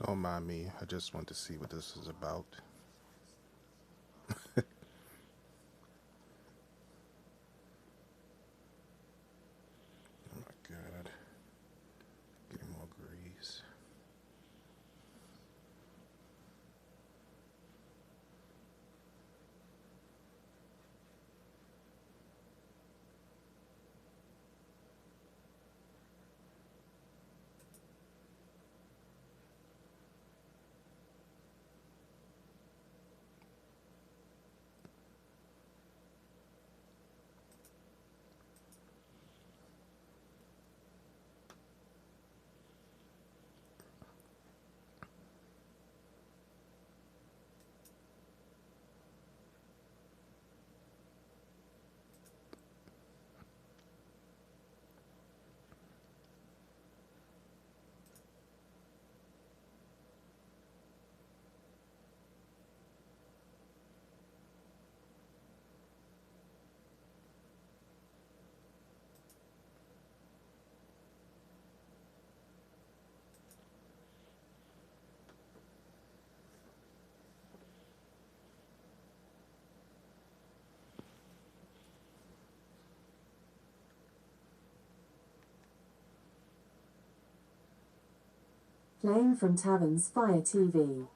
Don't mind me. I just want to see what this is about. Oh my god. Getting more grease. Playing from Tavern's Fire TV.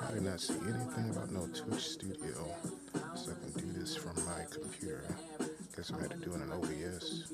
I did not see anything about no Twitch studio, so I can do this from my computer. Guess I'm going to do it in OBS.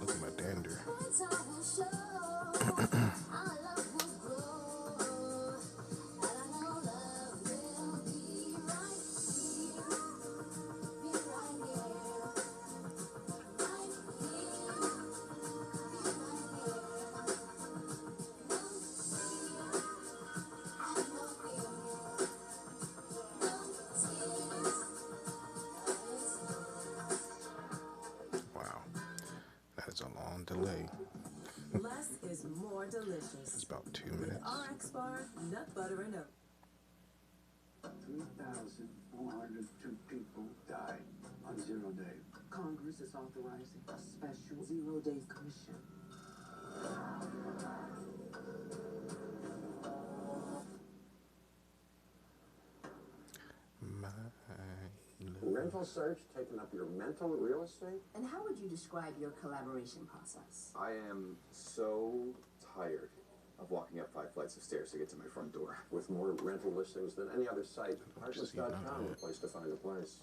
Look at my dander. Wow, that is a long delay. Less is more delicious. It's about 2 minutes. RX bar, nut butter and oat. 3,402 people died on 0 day. Congress is authorizing a special 0 day commission. Rental search taking up your mental real estate? And how would you describe your collaboration process? I am so tired of walking up 5 flights of stairs to get to my front door. With more rental listings than any other site, Tracklist.com is a place to find a place.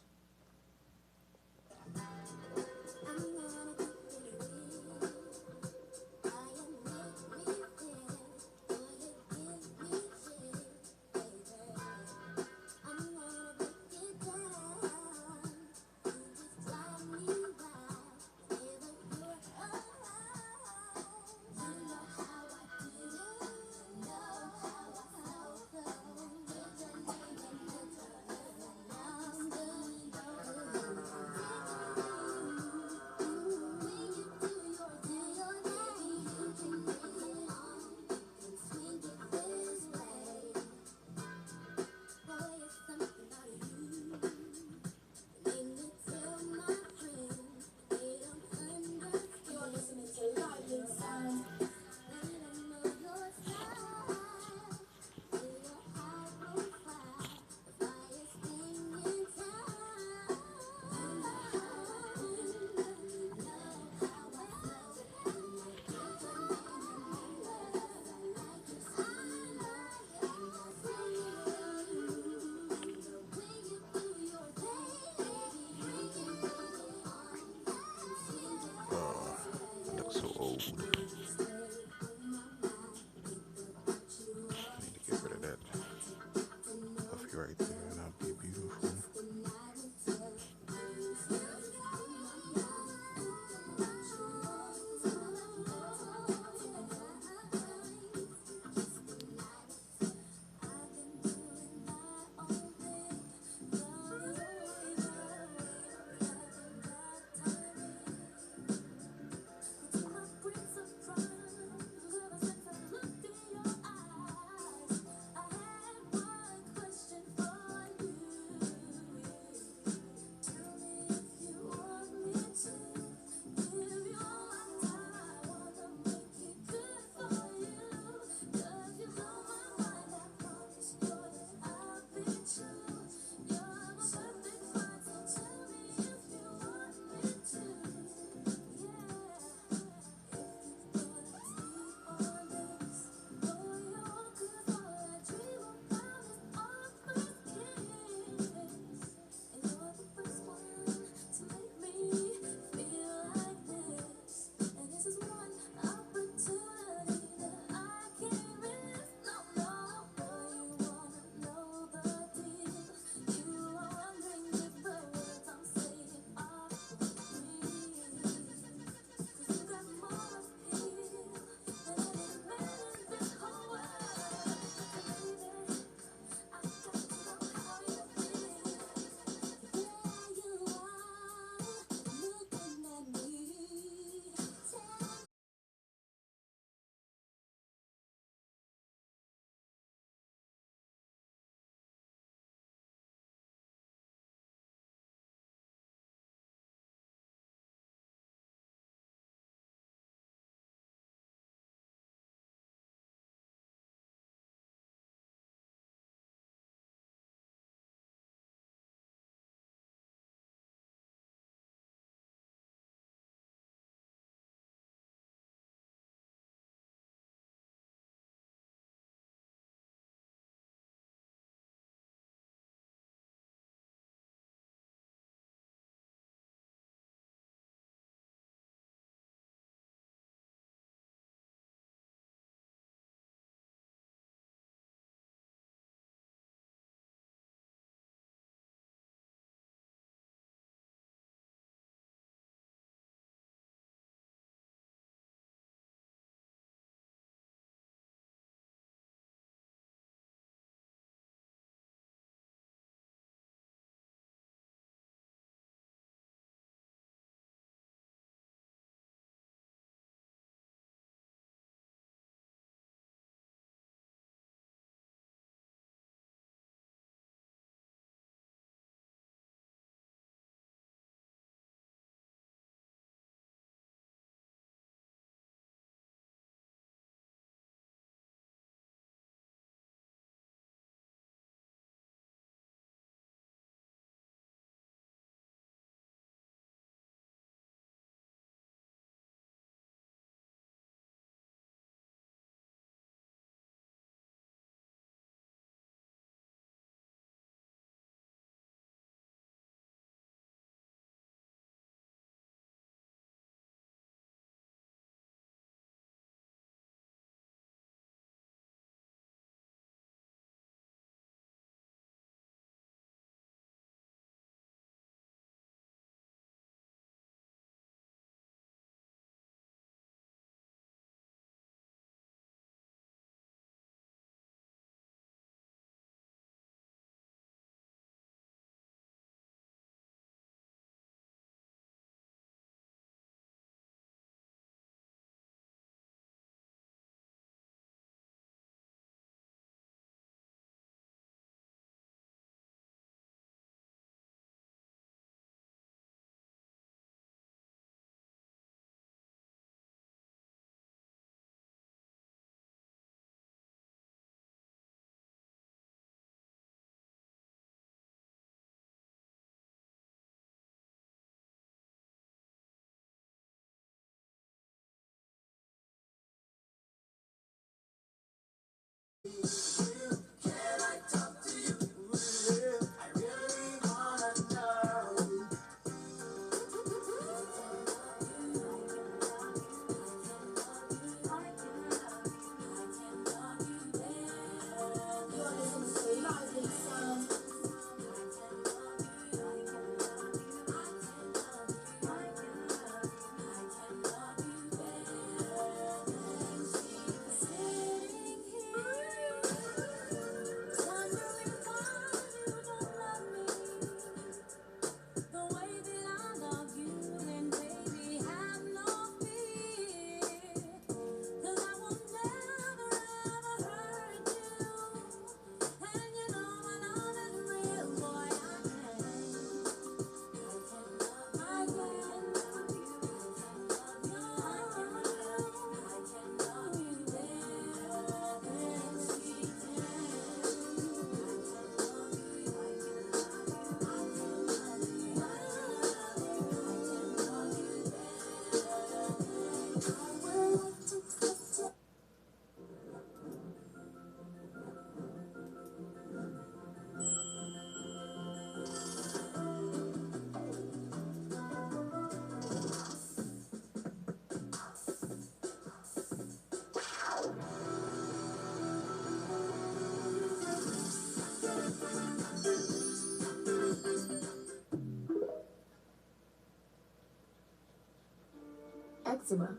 Eczema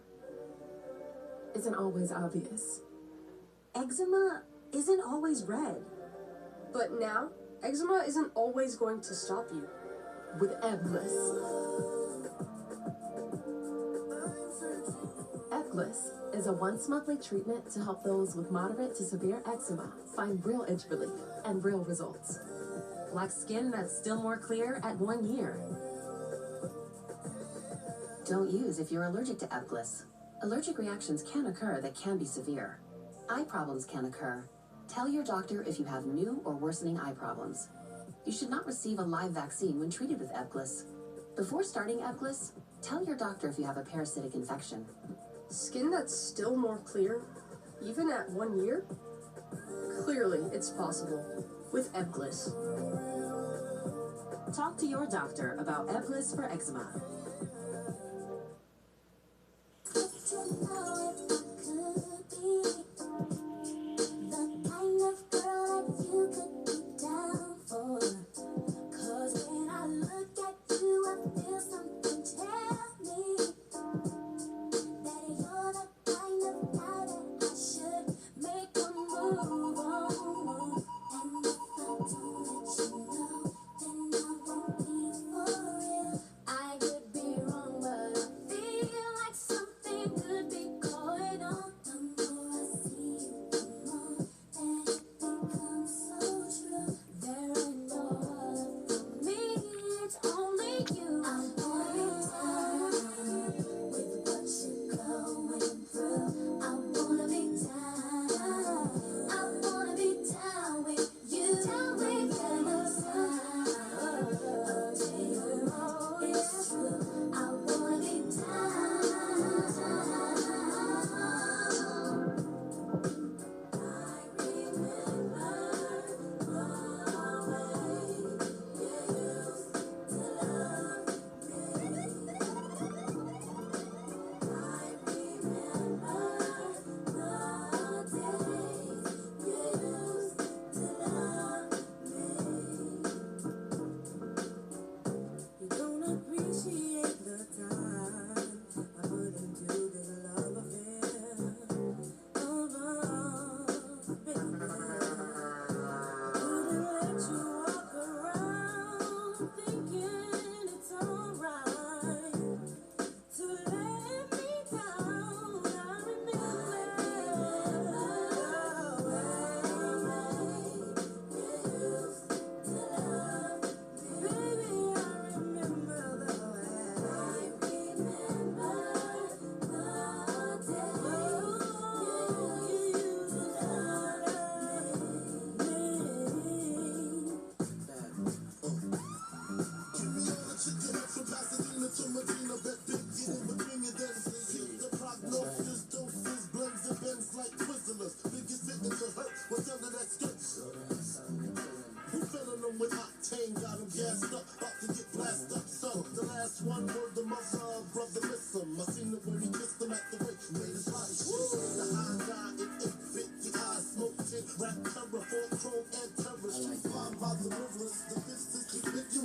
isn't always obvious. Eczema isn't always red. But now, eczema isn't always going to stop you. With Ebglyss. Ebglyss is a once-monthly treatment to help those with moderate to severe eczema find real itch relief and real results. Like skin that's still more clear at 1 year. Don't use if you're allergic to Ebglyss. Allergic reactions can occur that can be severe. Eye problems can occur. Tell your doctor if you have new or worsening eye problems. You should not receive a live vaccine when treated with Ebglyss. Before starting Ebglyss, tell your doctor if you have a parasitic infection. Skin that's still more clear, even at 1 year? Clearly, it's possible with Ebglyss. Talk to your doctor about Ebglyss for eczema. I could be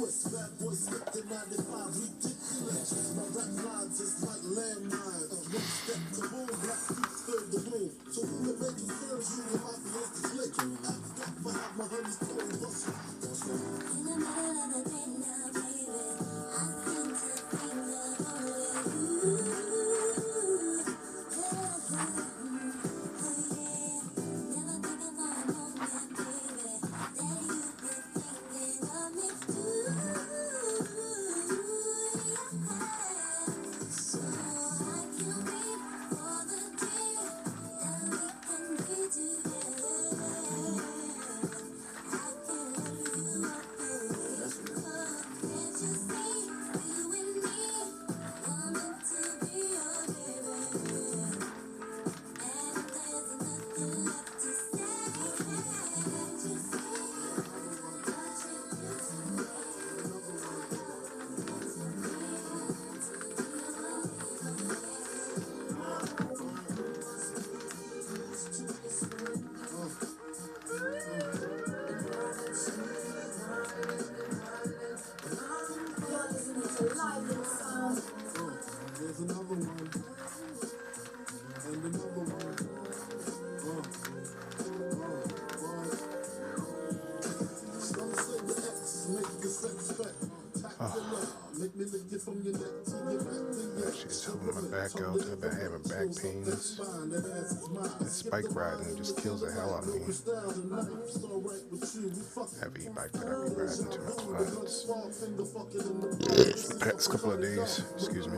twist. Bad boy slipped in 95, ridiculous. My rap lines is like landmines. One step to boom, black feet fill the room. So who the making feels you will have to hit the click. I've got to have my honeys pulling bust. In the middle of the day now, baby, I seem to think of you. There's another one, and another one. Some say the X make the sex back. Make me lick it from your neck to your back. She's helping my back out. I've been having back pains. That bike riding just kills the hell out of me. Heavy bike that I be riding to my clients. The past couple of days, excuse me.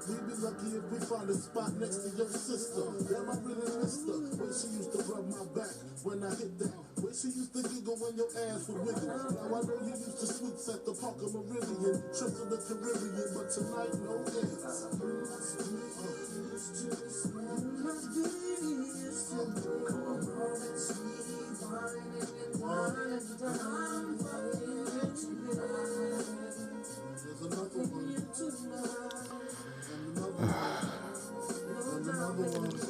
We'd be lucky if we find a spot next to your sister. Damn, I really missed her. When she used to rub my back when I hit that. When she used to giggle when your ass would wiggle. Now I know you used to sweets at the Parker Meridian, trips to the Caribbean, but tonight no ends.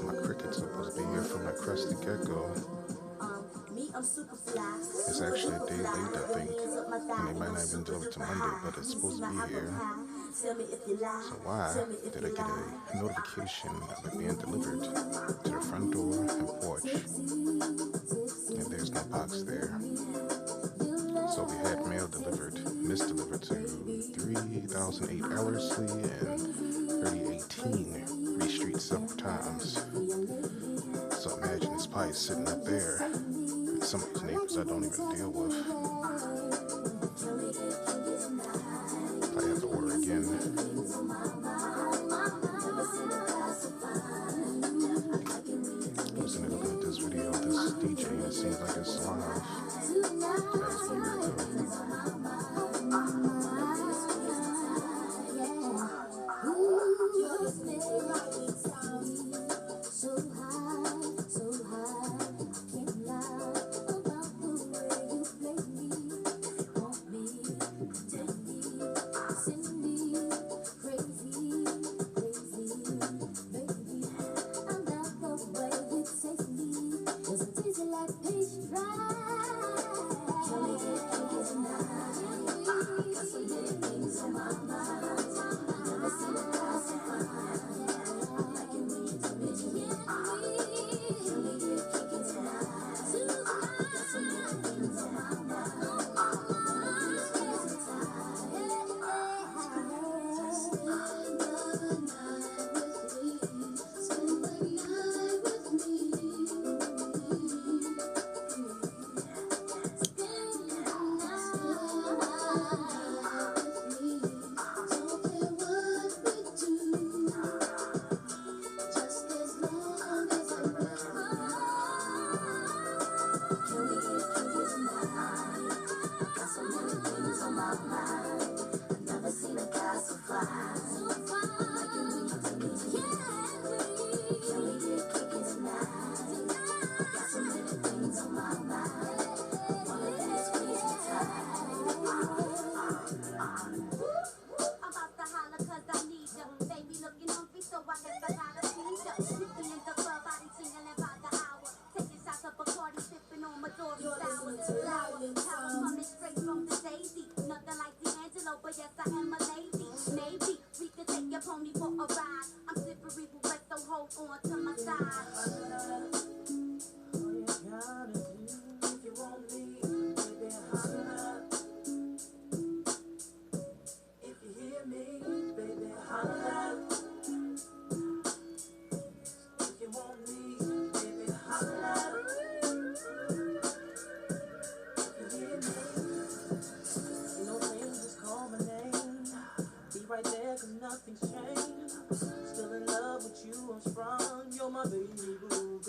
My cricket's supposed to be here from the crusty get-go. It's actually a day late, I think, and it might not have been delivered to Monday, but it's supposed to be here. So why did I get a notification of it being delivered to the front door and porch, and there's no box there? So we had mail delivered, misdelivered to 3008 Ellerslie and 3018 Reed Street several times. So imagine it's probably sitting up there with some of these neighbors I don't even deal with. I have to order again. I was looking at this video of this DJ and it seems like it's live. That was a year ago. Right.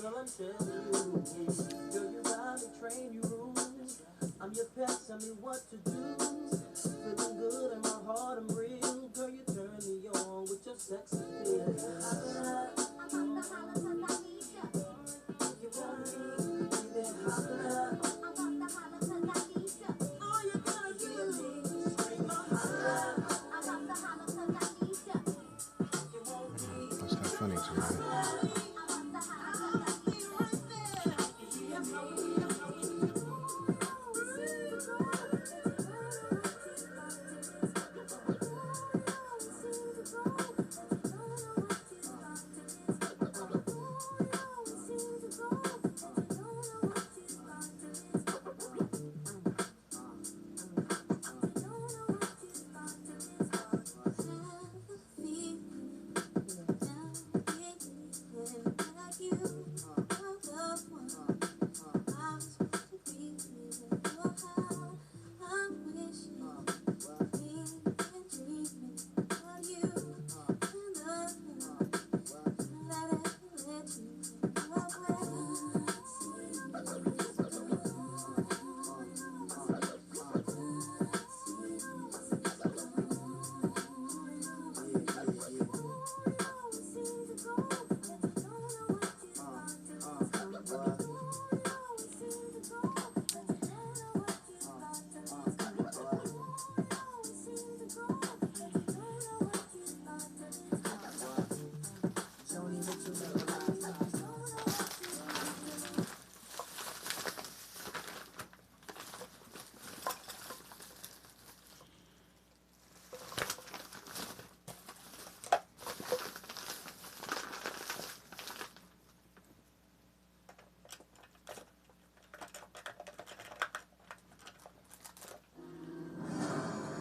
all I'm telling you. Girl, you got me train you rules. I'm your pet, tell me what to do. Feeling good in my heart, I'm real. Girl, you turn me on with your sexy feel. I'm about to holler 'cause I need ya. You want me, baby, holler. I'm about to holler 'cause I need ya. All you gotta do is scream my holler. I'm about to holler 'cause I need ya. You want me, That's not funny to me. I'm about to holler 'cause I need ya. Right there.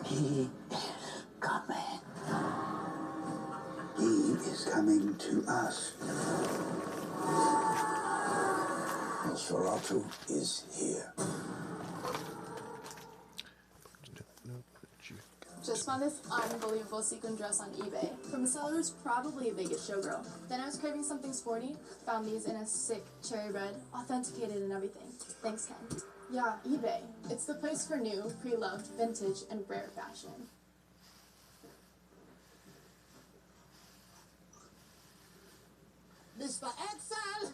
He is coming. He is coming to us. Nosferatu is here. Just found this unbelievable sequin dress on eBay. From the sellers, probably a Vegas showgirl. Then I was craving something sporty, found these in a sick cherry red, authenticated and everything. Thanks, Ken. Yeah, eBay. It's the place for new, pre-loved, vintage, and rare fashion. Mr. Excel!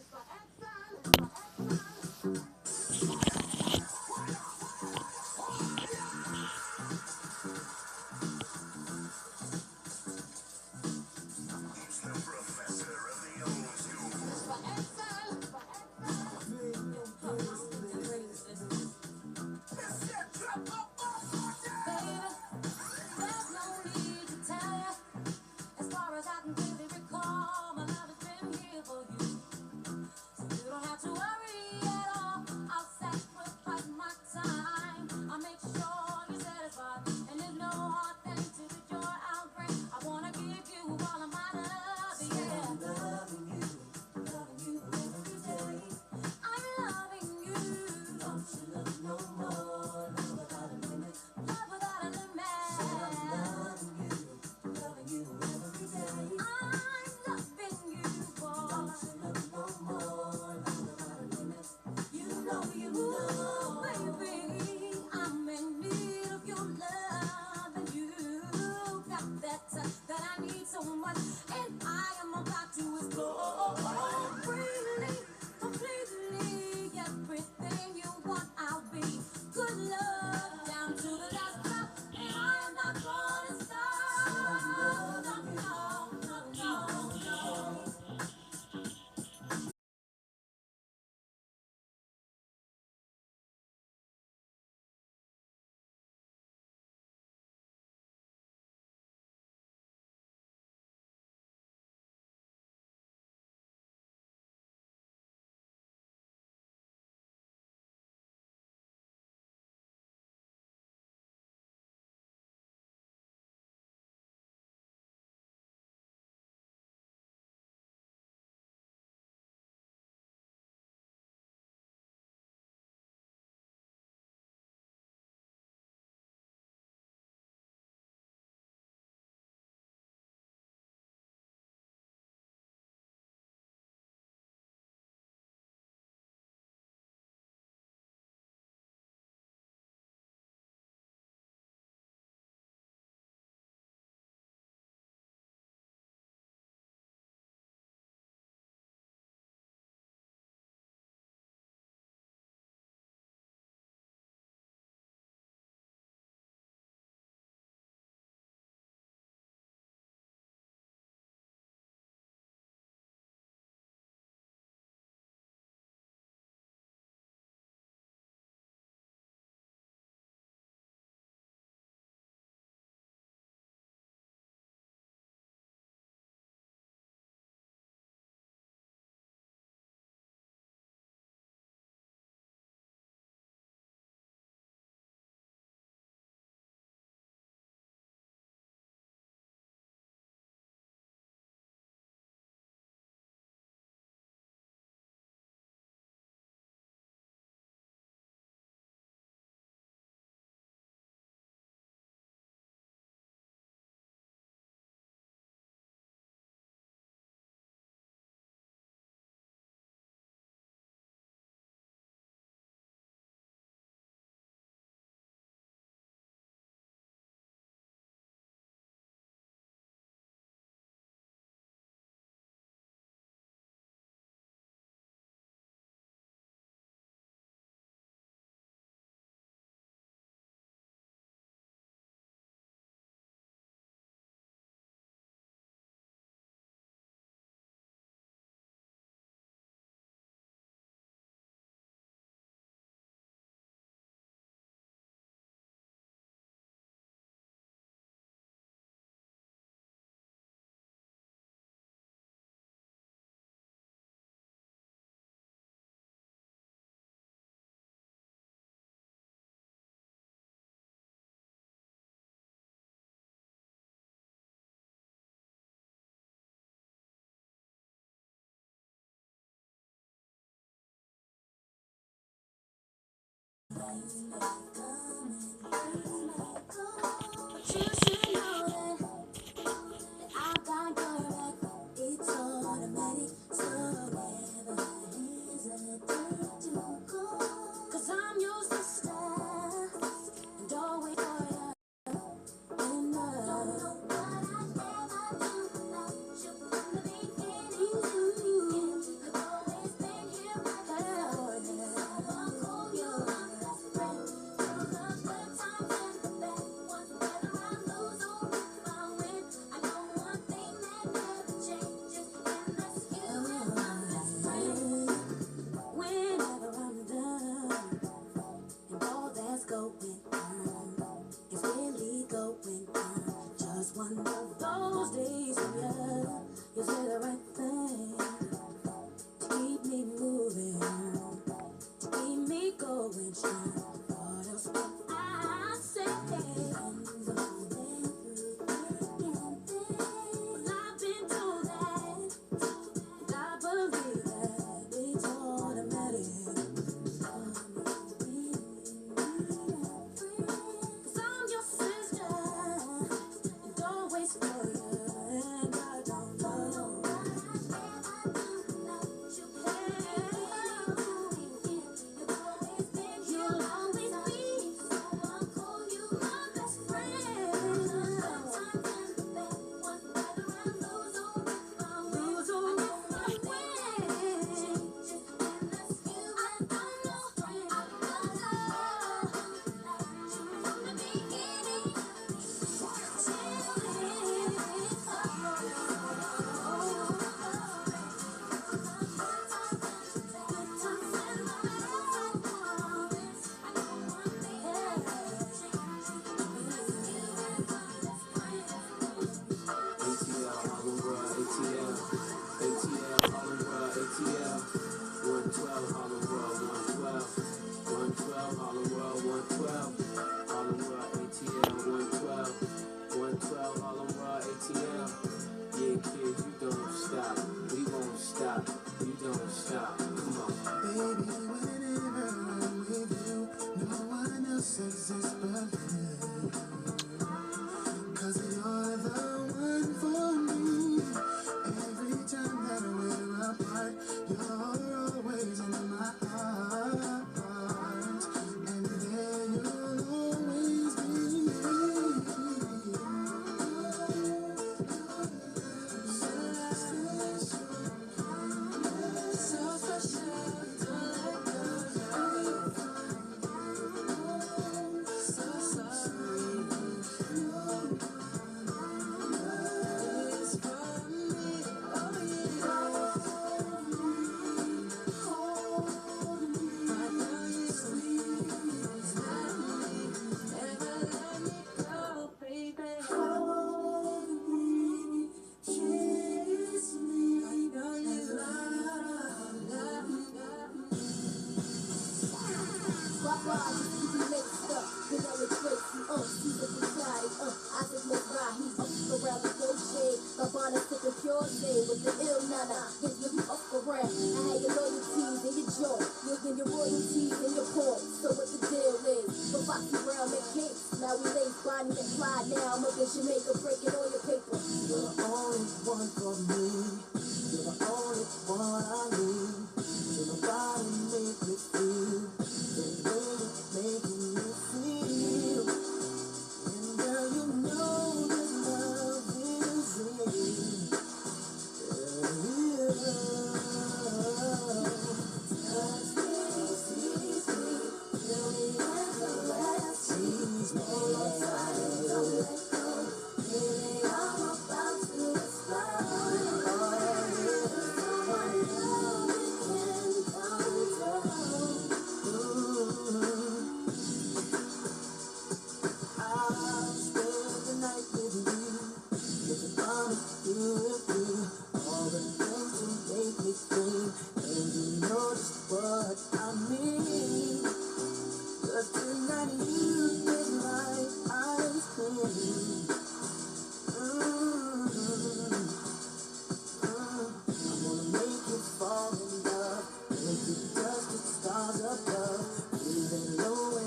Stars above, even low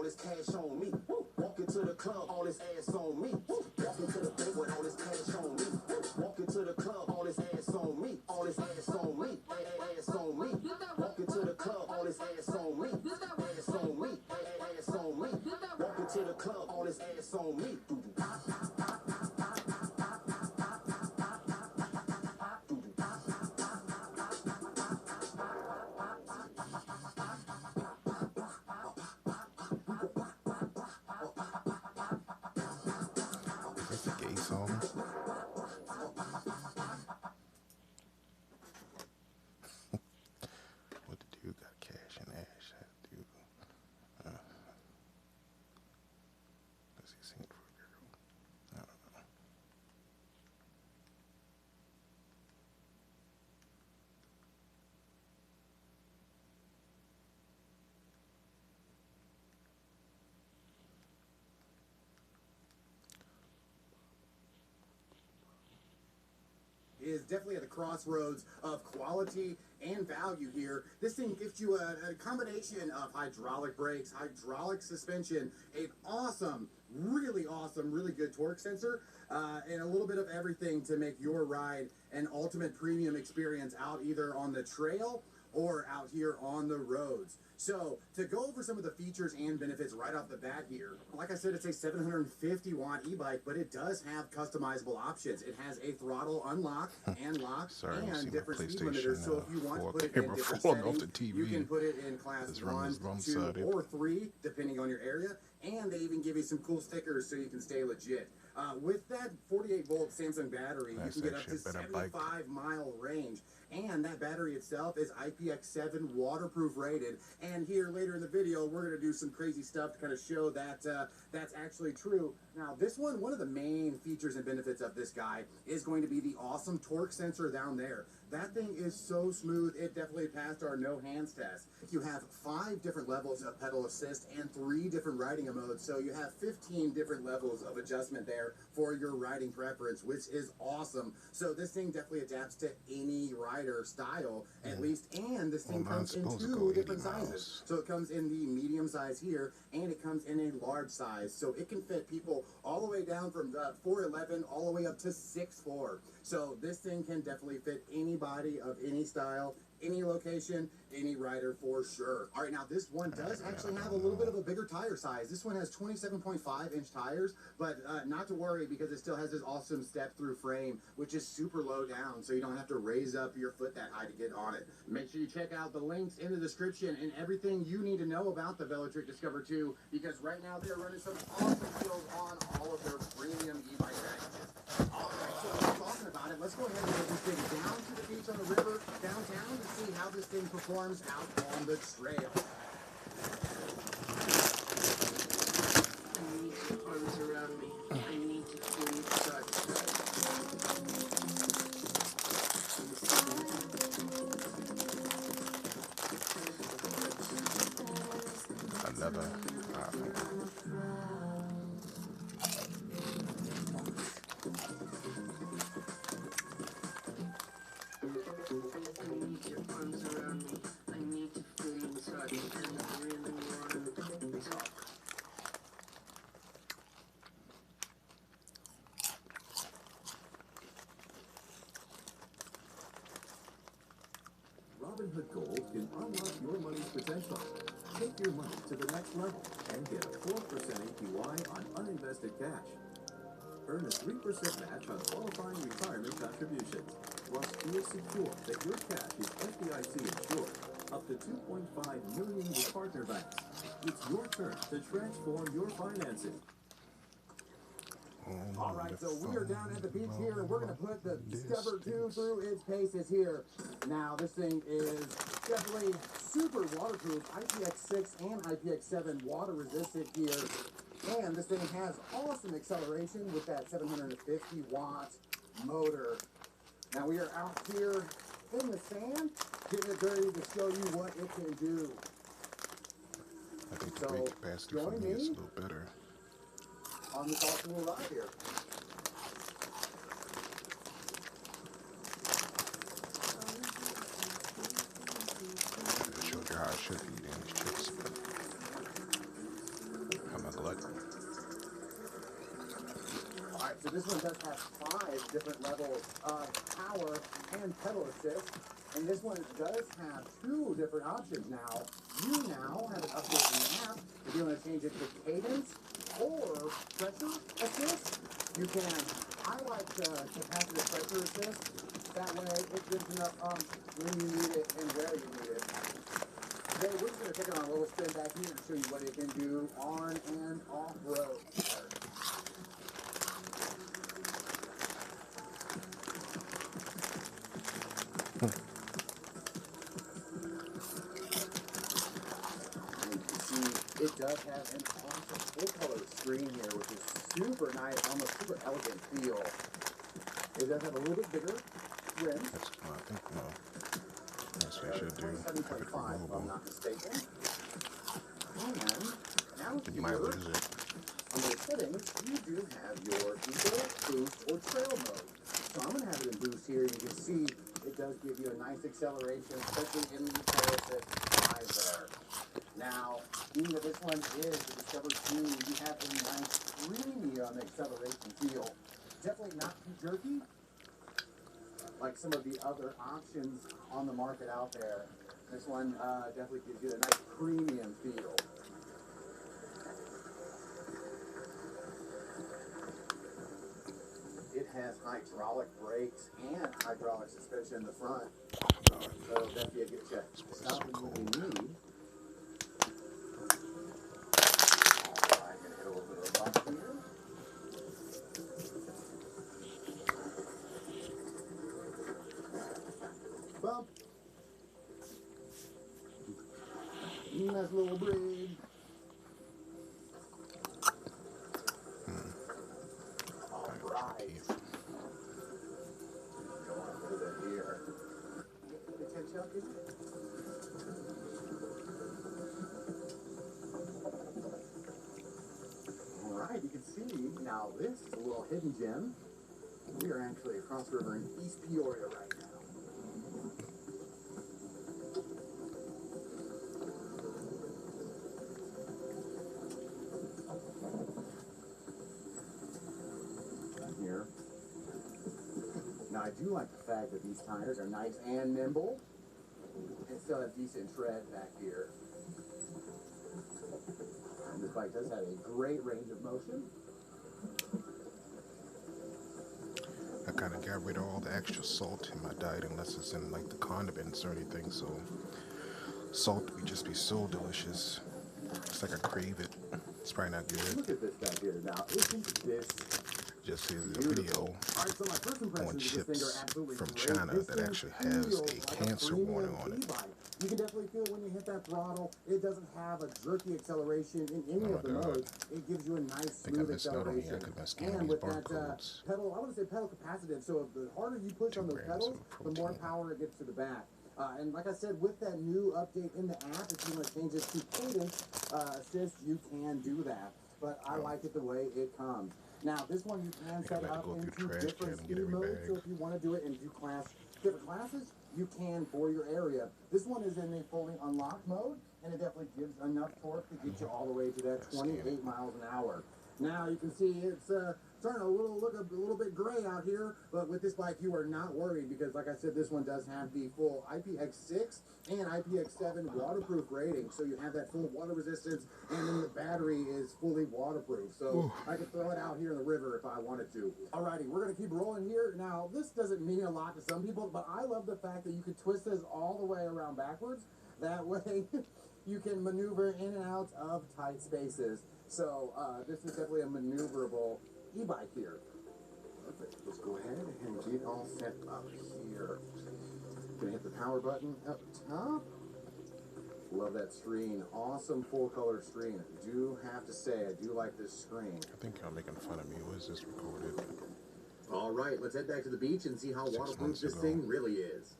all this cash on me. Walk into the club, all this ass on me. Walk into the bank with all this cash on me. Walk into the club, all this ass on me. All this ass on me. Ass on me. Walk into the club, all this ass on me. Ass on me. Ass on me. Walk into the club, all this ass on me. Is this a gay song? What the dude got cash and ash? That dude. Does he sing it for a girl? I don't know. Is definitely at the crossroads of quality and value here. This thing gives you a combination of hydraulic brakes, hydraulic suspension, an awesome, really good torque sensor, and a little bit of everything to make your ride an ultimate premium experience out either on the trail or out here on the roads. So, to go over some of the features and benefits right off the bat here, like I said, it's a 750 watt e-bike, but it does have customizable options. It has a throttle unlock and lock and different speed limiters. So if you want to put it in different settings, you can put it in class 1, 2, or 3, depending on your area. And they even give you some cool stickers so you can stay legit. With that 48 volt Samsung battery, you can get up to 75-mile range. And that battery itself is IPX7 waterproof rated. And here later in the video, we're going to do some crazy stuff to kind of show that that's actually true. Now, this one of the main features and benefits of this guy is going to be the awesome torque sensor down there. That thing is so smooth, it definitely passed our no hands test. You have 5 different levels of pedal assist and 3 different riding modes, so you have 15 different levels of adjustment there for your riding preference, which is awesome. So this thing definitely adapts to any rider style, at least, and this thing comes in 2 different sizes. So it comes in the medium size here, and it comes in a large size, so it can fit people all the way down from 4'11" all the way up to 6'4". So this thing can definitely fit anybody of any style, any location, any rider for sure. All right, now this one does actually have a little bit of a bigger tire size. This one has 27.5-inch tires, but not to worry because it still has this awesome step-through frame, which is super low down, so you don't have to raise up your foot that high to get on it. Make sure you check out the links in the description and everything you need to know about the Velotric Discover 2, because right now they're running some awesome deals on all of their premium e-bike packages. All right, so we're talking about it. Let's go ahead and take this thing down to the beach on the river downtown to see how this thing performs out on the trail. I need your arms around me. I need to feel you touch. Another I need your arms around me. I need to feel you touch. And I really want to talk. Robinhood Gold can unlock your money's potential. Take your money to the next level and get a 4% APY on uninvested cash. Earn a 3% match on qualifying retirement contributions, plus feel secure that your cash is FDIC insured, up to $2.5 million with partner banks. It's your turn to transform your finances. All right, so we are down at the beach here, and we're going to put the Discover 2 through its paces here. Now, this thing is definitely super waterproof, IPX6 and IPX7 water resistant here. And this thing has awesome acceleration with that 750 watt motor. Now, we are out here in the sand, getting it dirty to show you what it can do. I think the brake capacity for me is a little better. On this awesome little ride here. I showed you how it should be in these chips. So this one does have 5 different levels of power and pedal assist. And this one does have 2 different options now. You now have an update in the app if you want to change it to cadence or pressure assist. You can. I like capacitive pressure assist. That way it gives enough when you need it and where you need it. Today we're just going to take it on a little spin back here and show you what it can do on and off road. It does have an awesome full-color screen here, which is super nice, almost super elegant feel. It does have a little bit bigger rim. That's, I think, no. That's what I should do. Have it 27.5, if I'm removable. not mistaken. And now You might lose it. under settings, you do have your eco, boost, or trail mode. So I'm going to have it in boost here. You can see it does give you a nice acceleration, especially in the trails that lie there. Now, being that this one is the Discover 2, you have a nice premium acceleration feel. Definitely not too jerky, like some of the other options on the market out there. This one definitely gives you a nice premium feel. It has hydraulic brakes and hydraulic suspension in the front. So definitely get you stopping when you need. Bump. Nice little breed. All right. Go on with it here. Potential, is it? All right, you can see now this is a little hidden gem. We are actually across the river in East Peoria right now. Here. Now I do like the fact that these tires are nice and nimble and still have decent tread back here. And this bike does have a great range of motion. I kind of got rid of all the extra salt in my diet unless it's in like the condiments or anything, so salt would just be so delicious. It's like I crave it. It's probably not good. Look at this back here now. Isn't this Just see the video so my first impression on is this thing are chips absolutely from great. China This that thing actually has feels a like cancer premium warning on it. e-bike. You can definitely feel when you hit that throttle. It doesn't have a jerky acceleration in any of the modes. It gives you a nice smooth acceleration. And with that pedal, I want to say pedal capacitive. So the harder you push on those pedals, the more power it gets to the back. And like I said, with that new update in the app, if you want to change it to cadence assist, you can do that. But I like it the way it comes. Now, this one you can set up into different speed modes. So if you want to do it and do different classes, you can for your area. This one is in a fully unlocked mode, and it definitely gives enough torque to get you all the way to that 28 miles an hour. Now you can see it's starting to look a little bit gray out here, but with this bike you are not worried because, like I said, this one does have the full IPX6 and IPX7 waterproof rating, so you have that full water resistance, and then the battery is fully waterproof, so I could throw it out here in the river if I wanted to. Alrighty, we're gonna keep rolling here. Now this doesn't mean a lot to some people, but I love the fact that you can twist this all the way around backwards. That way you can maneuver in and out of tight spaces. So this is definitely a maneuverable e-bike here. Perfect. Let's go ahead and get all set up here. Gonna hit the power button up top. Love that screen. Awesome full color screen. I do have to say, I do like this screen. I think y'all making fun of me. What is this recorded? All right, let's head back to the beach and see how waterproof this thing really is.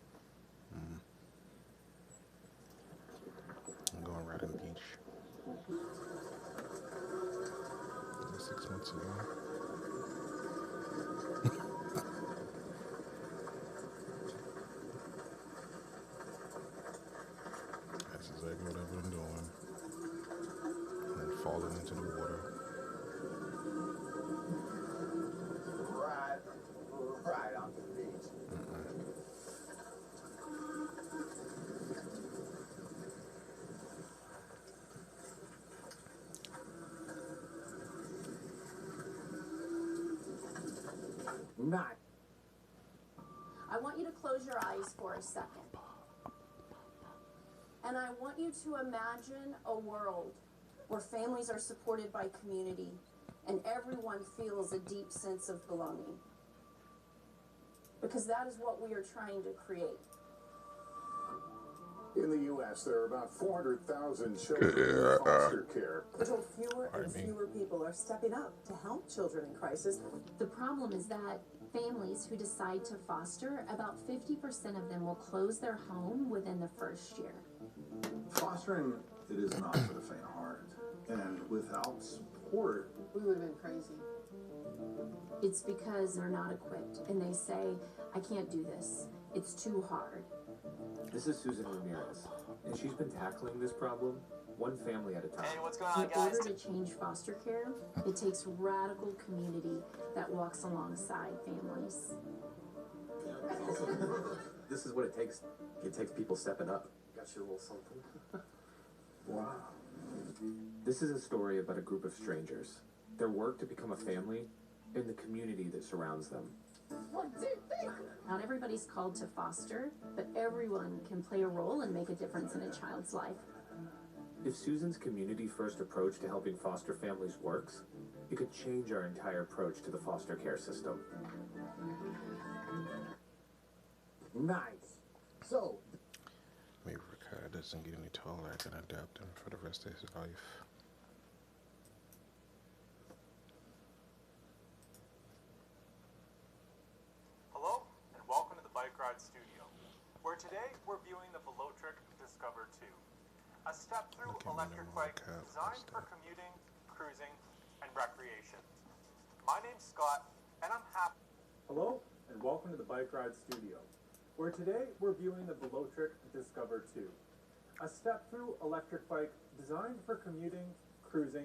I'm going right on the beach. 6 months ago. That's exactly what I've been doing. And then falling into the water. Not. I want you to close your eyes for a second. And I want you to imagine a world where families are supported by community and everyone feels a deep sense of belonging. Because that is what we are trying to create. In the U.S., there are about 400,000 children in foster care. Until fewer and fewer people are stepping up to help children in crisis. The problem is that families who decide to foster, about 50% of them will close their home within the first year. Fostering, it is not for the faint of heart. And without support, We would have been crazy. It's because they're not equipped and they say, I can't do this. It's too hard. This is Susan Ramirez, and she's been tackling this problem one family at a time. Hey, what's going on, In guys? order to change foster care, it takes radical community that walks alongside families. This is what it takes. It takes people stepping up. Got you a little something. Wow. This is a story about a group of strangers, their work to become a family, and the community that surrounds them. 1, 2, 3. Not everybody's called to foster, but everyone can play a role and make a difference in a child's life. If Susan's community-first approach to helping foster families works, it could change our entire approach to the foster care system. Nice. So, Maybe Ricardo doesn't get any taller, I can adapt him for the rest of his life. Hello, and welcome to the Bike Ride Studio, where today we're viewing the Velotric Discover 2, a step-through electric bike designed for commuting, cruising, and recreation. My name's Scott, and I'm happy. Hello, and welcome to the Bike Ride Studio, where today we're viewing the Velotric Discover 2, a step-through electric bike designed for commuting, cruising,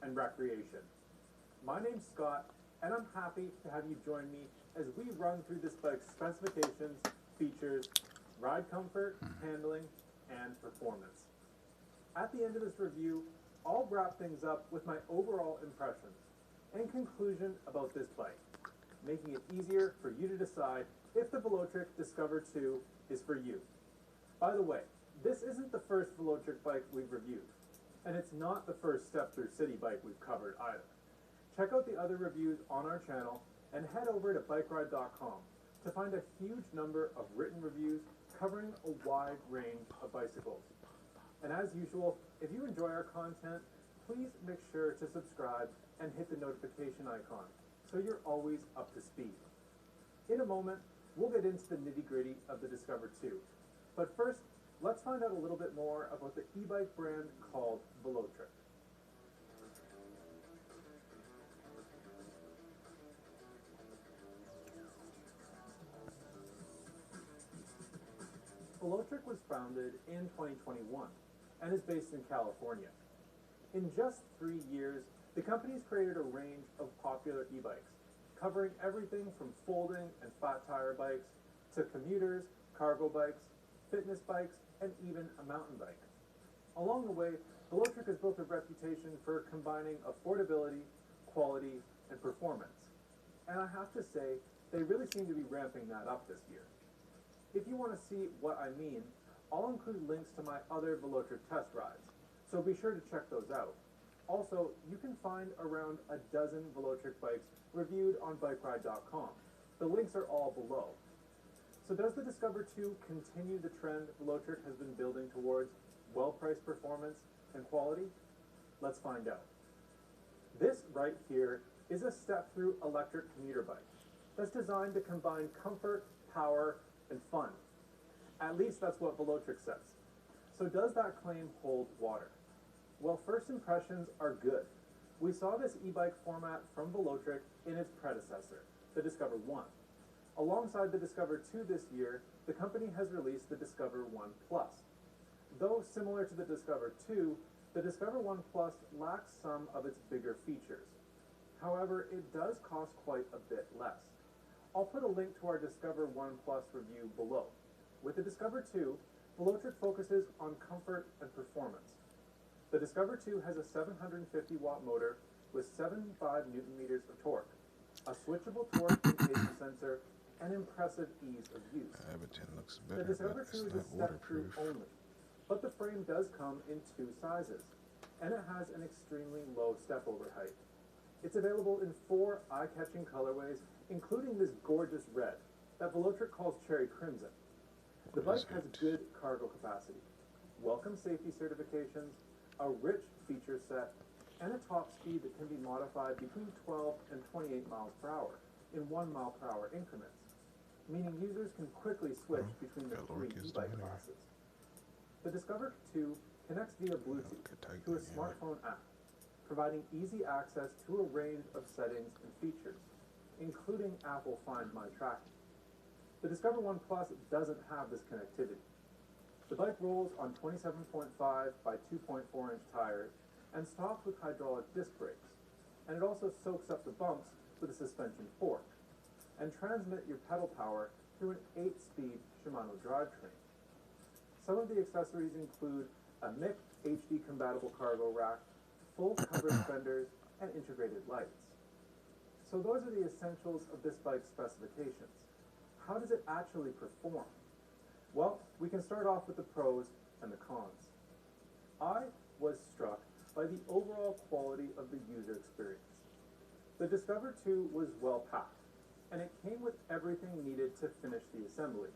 and recreation. My name's Scott, and I'm happy to have you join me as we run through this bike's specifications, features, ride comfort, handling, and performance. At the end of this review, I'll wrap things up with my overall impressions and conclusion about this bike, making it easier for you to decide if the Velotric Discover 2 is for you. By the way, this isn't the first Velotric bike we've reviewed, and it's not the first step-through city bike we've covered either. Check out the other reviews on our channel and head over to bikeride.com to find a huge number of written reviews covering a wide range of bicycles. And as usual, if you enjoy our content, please make sure to subscribe and hit the notification icon so you're always up to speed. In a moment, we'll get into the nitty-gritty of the Discover 2. But first, let's find out a little bit more about the e-bike brand called Velotric. Velotric was founded in 2021 and is based in California. In just 3 years, the company's created a range of popular e-bikes, covering everything from folding and flat tire bikes to commuters, cargo bikes, fitness bikes, and even a mountain bike. Along the way, Velotric has built a reputation for combining affordability, quality, and performance. And I have to say, they really seem to be ramping that up this year. If you want to see what I mean, I'll include links to my other Velotric test rides, so be sure to check those out. Also, you can find around a dozen Velotric bikes reviewed on bikeride.com. The links are all below. So does the Discover 2 continue the trend Velotric has been building towards well-priced performance and quality? Let's find out. This right here is a step-through electric commuter bike that's designed to combine comfort, power, and fun. At least that's what Velotric says. So does that claim hold water? Well, first impressions are good. We saw this e-bike format from Velotric in its predecessor, the Discover 1. Alongside the Discover 2 this year, the company has released the Discover 1 Plus. Though similar to the Discover 2, the Discover 1 Plus lacks some of its bigger features. However, it does cost quite a bit less. I'll put a link to our Discover 1 Plus review below. With the Discover 2, Velotric focuses on comfort and performance. The Discover 2 has a 750 watt motor with 75 Newton meters of torque. a switchable torque and pacer sensor, and impressive ease of use. Everything looks The better, but Discover it's 2 is a not step-through waterproof. only, but the frame does come in 2 sizes, and it has an extremely low step-over height. It's available in 4 eye-catching colorways, including this gorgeous red that Velotric calls Cherry Crimson. The bike has good cargo capacity, welcome safety certifications, a rich feature set, and a top speed that can be modified between 12 and 28 miles per hour in 1 mile per hour increments, meaning users can quickly switch between the 3 e-bike classes. The Discover 2 connects via Bluetooth to a smartphone app, providing easy access to a range of settings and features, including Apple Find My tracking. The Discover 1 Plus doesn't have this connectivity. The bike rolls on 27.5 by 2.4 inch tires and stops with hydraulic disc brakes, and it also soaks up the bumps with a suspension fork, and transmit your pedal power through an 8-speed Shimano drivetrain. Some of the accessories include a MIC HD compatible cargo rack, full covered fenders, and integrated lights. So those are the essentials of this bike's specifications. How does it actually perform? Well, we can start off with the pros and the cons. I was struck by the overall quality of the user experience. The Discover 2 was well packed, and it came with everything needed to finish the assembly,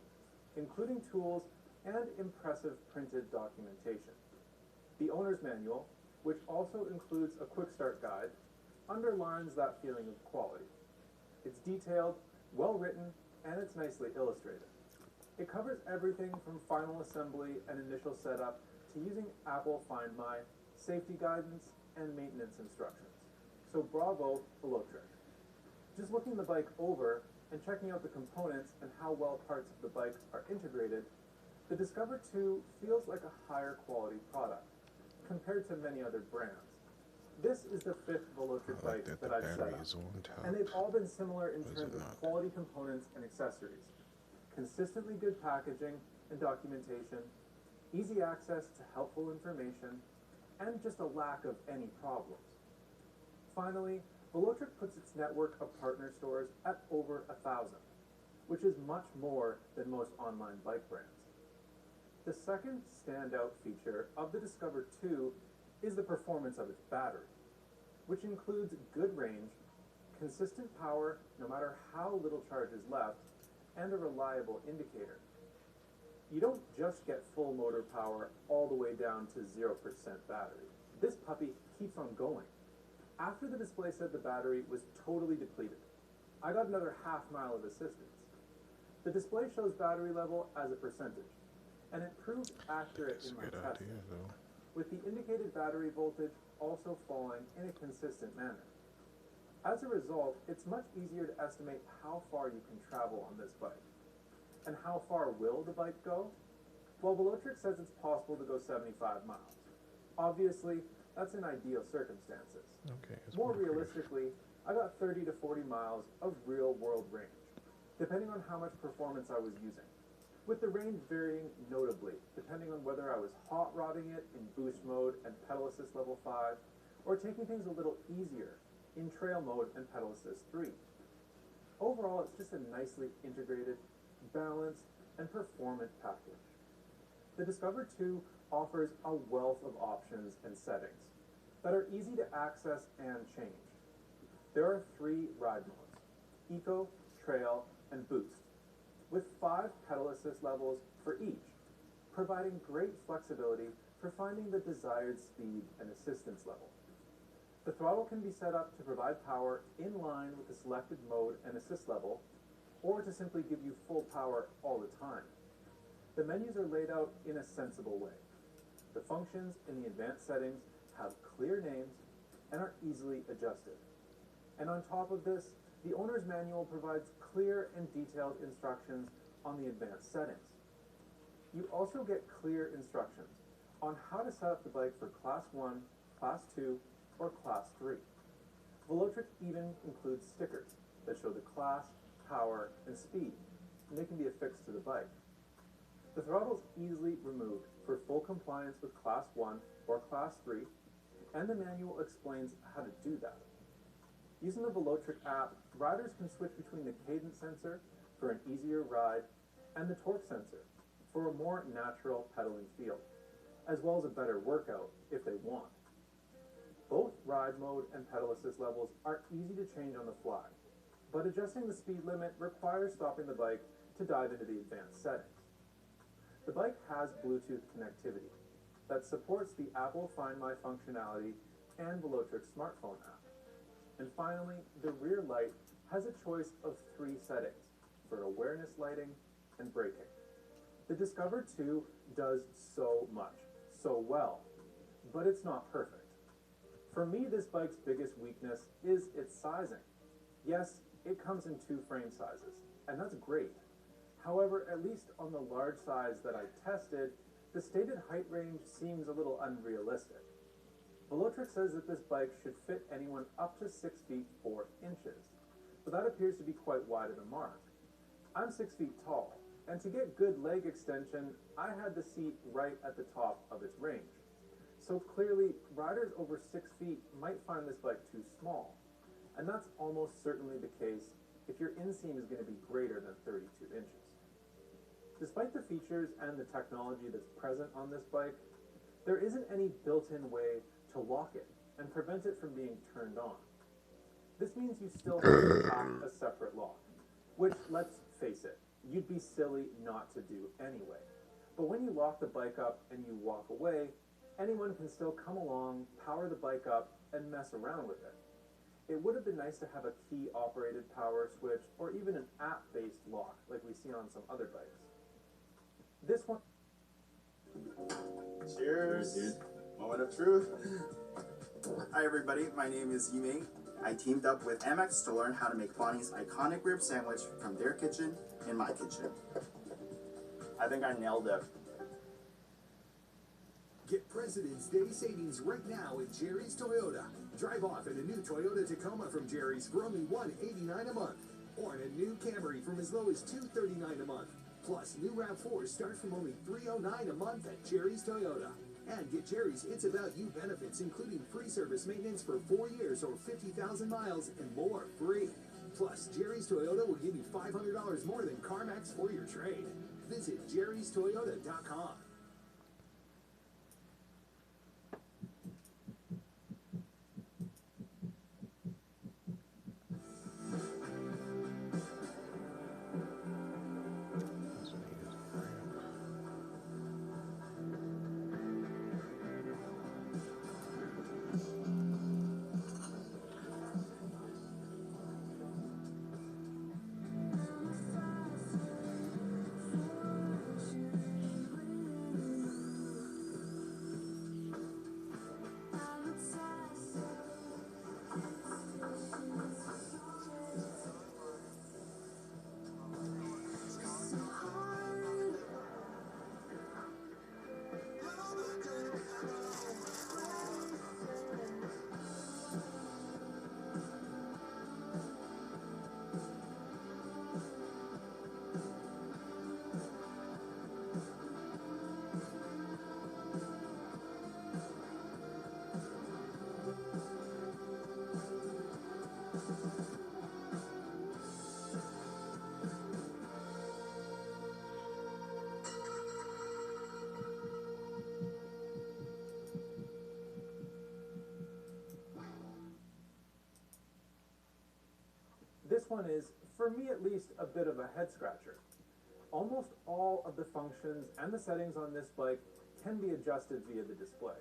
including tools and impressive printed documentation. The owner's manual, which also includes a quick start guide, underlines that feeling of quality. It's detailed, well written, and it's nicely illustrated. It covers everything from final assembly and initial setup to using Apple Find My, safety guidance, and maintenance instructions. So bravo, Velotric. Just looking the bike over and checking out the components and how well parts of the bike are integrated, the Discover 2 feels like a higher quality product compared to many other brands. This is the 5th Velotric bike that I've set up, and they've all been similar in terms of quality components and accessories. Consistently good packaging and documentation, easy access to helpful information, and just a lack of any problems. Finally, Velotric puts its network of partner stores at over 1,000, which is much more than most online bike brands. The second standout feature of the Discover 2 is the performance of its battery, which includes good range, consistent power no matter how little charge is left, and a reliable indicator. You don't just get full motor power all the way down to 0% battery. This puppy keeps on going. After the display said the battery was totally depleted, I got another half mile of assistance. The display shows battery level as a percentage, and it proved accurate in my testing, with the indicated battery voltage also falling in a consistent manner. As a result, it's much easier to estimate how far you can travel on this bike. And how far will the bike go? Well, Velotric says it's possible to go 75 miles. Obviously, that's in ideal circumstances. More realistically, I got 30 to 40 miles of real-world range, depending on how much performance I was using, with the range varying notably depending on whether I was hot rodding it in boost mode and pedal assist level 5, or taking things a little easier in trail mode and pedal assist 3. Overall, it's just a nicely integrated, balanced, and performant package. The Discover 2 offers a wealth of options and settings that are easy to access and change. There are 3 ride modes: Eco, Trail, and Boost, with 5 pedal assist levels for each, providing great flexibility for finding the desired speed and assistance level. The throttle can be set up to provide power in line with the selected mode and assist level, or to simply give you full power all the time. The menus are laid out in a sensible way. The functions in the advanced settings have clear names and are easily adjusted. And on top of this, the owner's manual provides clear and detailed instructions on the advanced settings. You also get clear instructions on how to set up the bike for Class 1, Class 2, or Class 3. Velotric even includes stickers that show the class, power, and speed, and they can be affixed to the bike. The throttle is easily removed for full compliance with Class 1 or Class 3, and the manual explains how to do that. Using the Velotric app, riders can switch between the cadence sensor for an easier ride and the torque sensor for a more natural pedaling feel, as well as a better workout if they want. Both ride mode and pedal assist levels are easy to change on the fly, but adjusting the speed limit requires stopping the bike to dive into the advanced settings. The bike has Bluetooth connectivity that supports the Apple Find My functionality and Velotric smartphone app. And finally, the rear light has a choice of 3 settings for awareness lighting and braking. The Discover 2 does so much, so well, but it's not perfect. For me, this bike's biggest weakness is its sizing. Yes, it comes in 2 frame sizes, and that's great. However, at least on the large size that I tested, the stated height range seems a little unrealistic. Velotric says that this bike should fit anyone up to 6 feet 4 inches, but that appears to be quite wide of the mark. I'm 6 feet tall, and to get good leg extension, I had the seat right at the top of its range. So clearly, riders over 6 feet might find this bike too small, and that's almost certainly the case if your inseam is going to be greater than 32 inches. Despite the features and the technology that's present on this bike, there isn't any built-in way to lock it and prevent it from being turned on. This means you still have to pack a separate lock, which, let's face it, you'd be silly not to do anyway. But when you lock the bike up and you walk away, anyone can still come along, power the bike up, and mess around with it. It would have been nice to have a key-operated power switch or even an app-based lock like we see on some other bikes. This one... Cheers. Moment of truth. Hi everybody, my name is Yimei. I teamed up with MX to learn how to make Bonnie's iconic rib sandwich from their kitchen in my kitchen. I think I nailed it. Get President's Day savings right now at Jerry's Toyota. Drive off in a new Toyota Tacoma from Jerry's for only $189 a month, or in a new Camry from as low as $239 a month. Plus, new RAV4s start from only $309 a month at Jerry's Toyota. And get Jerry's It's About You benefits, including free service maintenance for 4 years or 50,000 miles and more free. Plus, Jerry's Toyota will give you $500 more than CarMax for your trade. Visit jerrystoyota.com. This one is, for me at least, a bit of a head scratcher. Almost all of the functions and the settings on this bike can be adjusted via the display,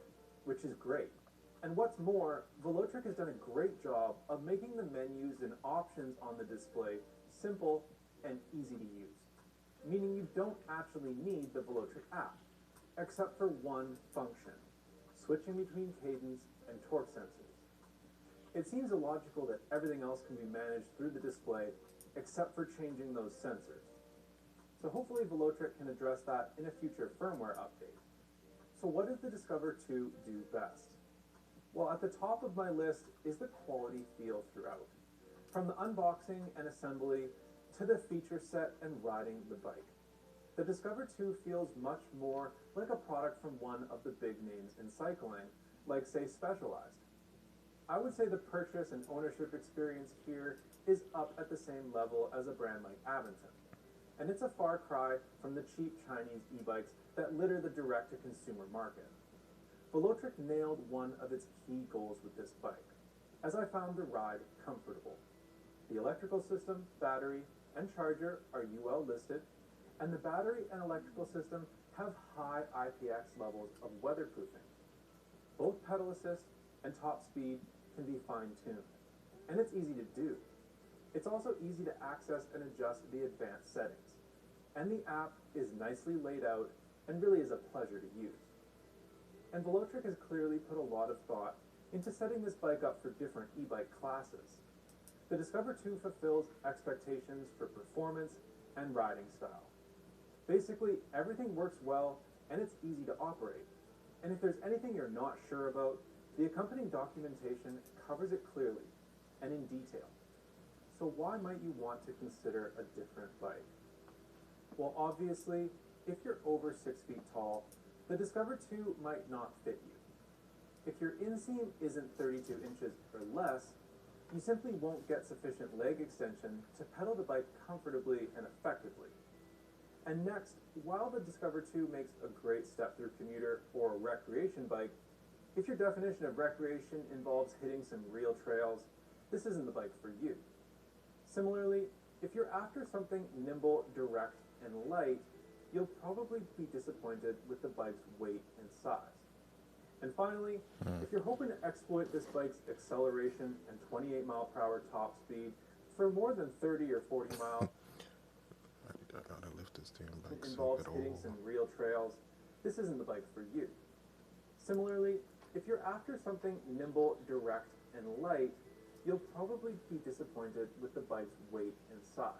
which is great. And what's more, Velotric has done a great job of making the menus and options on the display simple and easy to use, meaning you don't actually need the Velotric app, except for one function, switching between cadence and torque sensors. It seems illogical that everything else can be managed through the display except for changing those sensors. So hopefully Velotric can address that in a future firmware update. So what does the Discover 2 do best? Well, at the top of my list is the quality feel throughout. From the unboxing and assembly to the feature set and riding the bike. The Discover 2 feels much more like a product from one of the big names in cycling, like say Specialized. I would say the purchase and ownership experience here is up at the same level as a brand like Aventon. And it's a far cry from the cheap Chinese e-bikes that litter the direct-to-consumer market. Velotric nailed one of its key goals with this bike, as I found the ride comfortable. The electrical system, battery, and charger are UL listed, and the battery and electrical system have high IPX levels of weatherproofing. Both pedal assist and top speed can be fine-tuned, and it's easy to do. It's also easy to access and adjust the advanced settings, and the app is nicely laid out and really is a pleasure to use. And Velotric has clearly put a lot of thought into setting this bike up for different e-bike classes. The Discover 2 fulfills expectations for performance and riding style. Basically, everything works well and it's easy to operate. And if there's anything you're not sure about, the accompanying documentation covers it clearly and in detail. So why might you want to consider a different bike? Well, obviously, if you're over 6 feet tall, the Discover 2 might not fit you. If your inseam isn't 32 inches or less, you simply won't get sufficient leg extension to pedal the bike comfortably and effectively. And next, while the Discover 2 makes a great step-through commuter or recreation bike, if your definition of recreation involves hitting some real trails, this isn't the bike for you. Similarly, if you're after something nimble, direct, and light, you'll probably be disappointed with the bike's weight and size. And finally, if you're hoping to exploit this bike's acceleration and 28 mile/hour top speed for more than 30 or 40 miles, I gotta lift this damn bike involves hitting some real trails, this isn't the bike for you. Similarly, if you're after something nimble, direct, and light, you'll probably be disappointed with the bike's weight and size.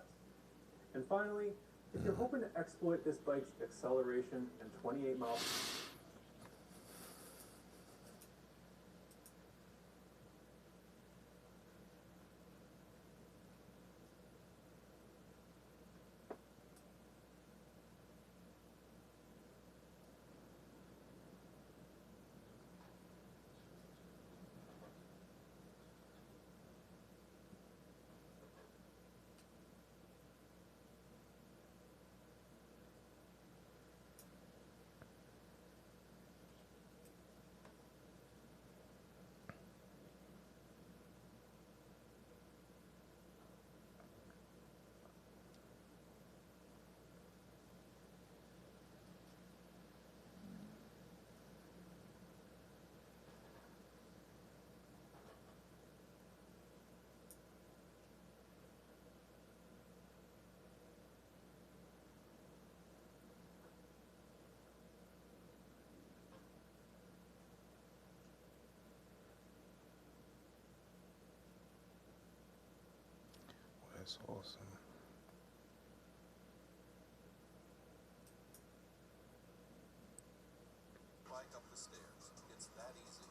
And finally, if you're hoping to exploit this bike's acceleration and 28 miles... That's awesome. Bike up the stairs. It's that easy.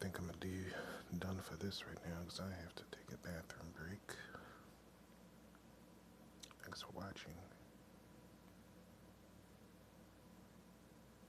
think I'm gonna be done for this right now because I have to take a bathroom break. Thanks for watching.